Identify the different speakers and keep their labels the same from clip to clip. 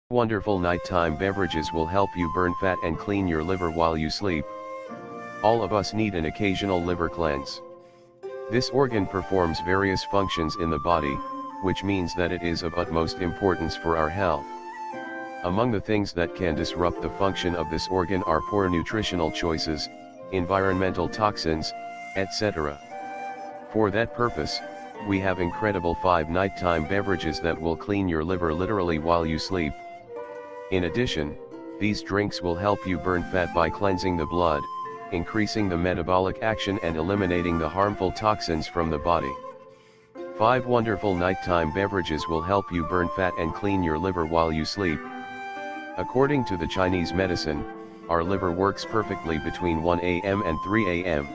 Speaker 1: Wonderful nighttime beverages will help you burn fat and clean your liver while you sleep. All of us need an occasional liver cleanse. This organ performs various functions in the body, which means that it is of utmost importance for our health. Among the things that can disrupt the function of this organ are poor nutritional choices, environmental toxins, etc. For that purpose, we have incredible 5 nighttime beverages that will clean your liver literally while you sleep. In addition, these drinks will help you burn fat by cleansing the blood, increasing the metabolic action and eliminating the harmful toxins from the body. 5 wonderful nighttime beverages will help you burn fat and clean your liver while you sleep. According to the Chinese medicine, our liver works perfectly between 1 a.m. and 3 a.m.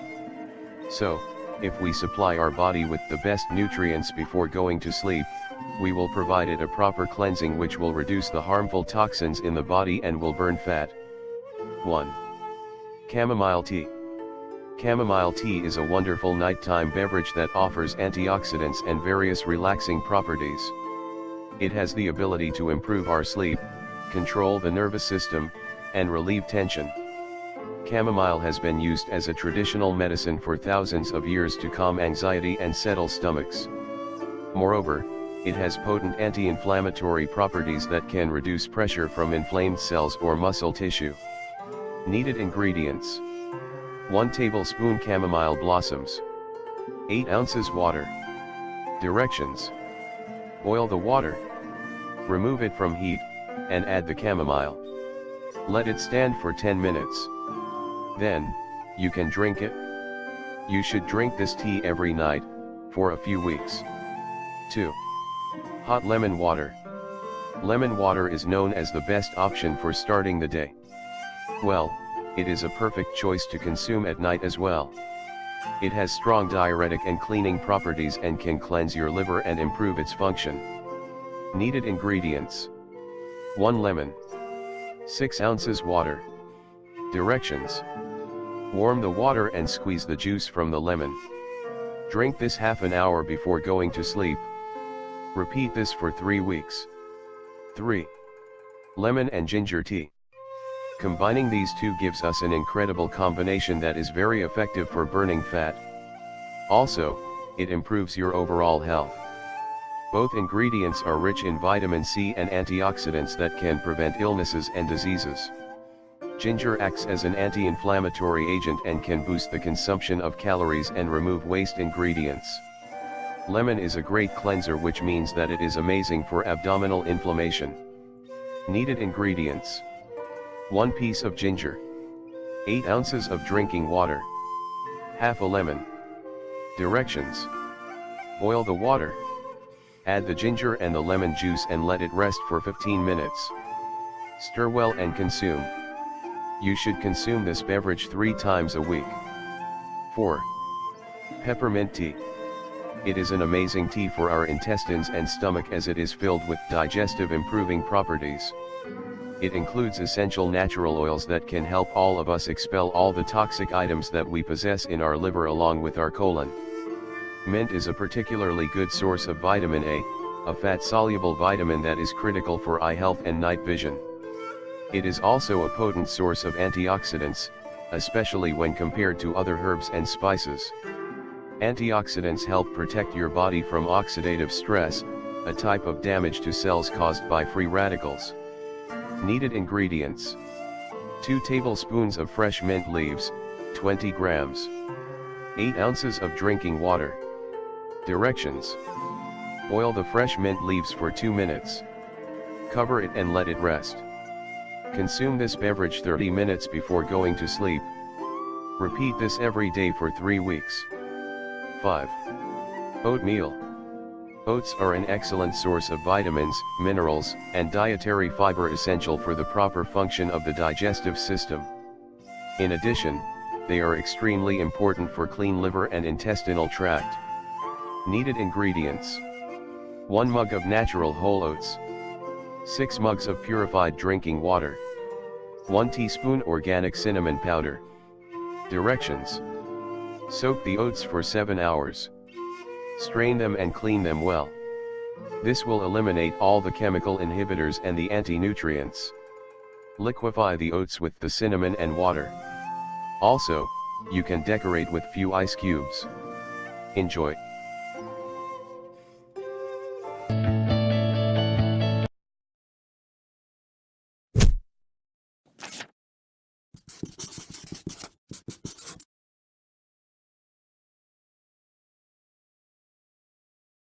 Speaker 1: So, if we supply our body with the best nutrients before going to sleep, we will provide it a proper cleansing which will reduce the harmful toxins in the body and will burn fat. 1. Chamomile tea. Chamomile tea is a wonderful nighttime beverage that offers antioxidants and various relaxing properties. It has the ability to improve our sleep, control the nervous system, and relieve tension. Chamomile has been used as a traditional medicine for thousands of years to calm anxiety and settle stomachs. Moreover, it has potent anti-inflammatory properties that can reduce pressure from inflamed cells or muscle tissue. Needed ingredients: 1 tablespoon chamomile blossoms, 8 ounces water. Directions: boil the water, remove it from heat, and add the chamomile. Let it stand for 10 minutes. Then, you can drink it. You should drink this tea every night, for a few weeks. 2. Hot lemon water. Lemon water is known as the best option for starting the day. Well, it is a perfect choice to consume at night as well. It has strong diuretic and cleaning properties and can cleanse your liver and improve its function. Needed ingredients: 1 lemon, 6 ounces water. Directions: warm the water and squeeze the juice from the lemon. Drink this half an hour before going to sleep. Repeat this for 3 weeks. 3. Lemon and ginger tea. Combining these two gives us an incredible combination that is very effective for burning fat. Also, it improves your overall health. Both ingredients are rich in vitamin C and antioxidants that can prevent illnesses and diseases. Ginger acts as an anti-inflammatory agent and can boost the consumption of calories and remove waste ingredients. Lemon is a great cleanser, which means that it is amazing for abdominal inflammation. Needed ingredients: 1 piece of ginger, 8 ounces of drinking water, half a lemon. Directions: boil the water, add the ginger and the lemon juice and let it rest for 15 minutes. Stir well and consume. You should consume this beverage 3 times a week. 4. Peppermint tea. It is an amazing tea for our intestines and stomach as it is filled with digestive improving properties. It includes essential natural oils that can help all of us expel all the toxic items that we possess in our liver along with our colon. Mint is a particularly good source of vitamin A, a fat-soluble vitamin that is critical for eye health and night vision. It is also a potent source of antioxidants, especially when compared to other herbs and spices. Antioxidants help protect your body from oxidative stress, a type of damage to cells caused by free radicals. Needed ingredients: 2 tablespoons of fresh mint leaves, 20 grams. 8 ounces of drinking water. Directions: boil the fresh mint leaves for 2 minutes. Cover it and let it rest. Consume this beverage 30 minutes before going to sleep. Repeat this every day for 3 weeks. 5. Oatmeal. Oats are an excellent source of vitamins, minerals, and dietary fiber essential for the proper function of the digestive system. In addition, they are extremely important for clean liver and intestinal tract. Needed ingredients: 1 mug of natural whole oats, 6 mugs of purified drinking water, 1 teaspoon organic cinnamon powder. Directions. Soak the oats for 7 hours. Strain them and clean them well. This will eliminate all the chemical inhibitors and the anti-nutrients. Liquefy the oats with the cinnamon and water. Also, you can decorate with few ice cubes. Enjoy.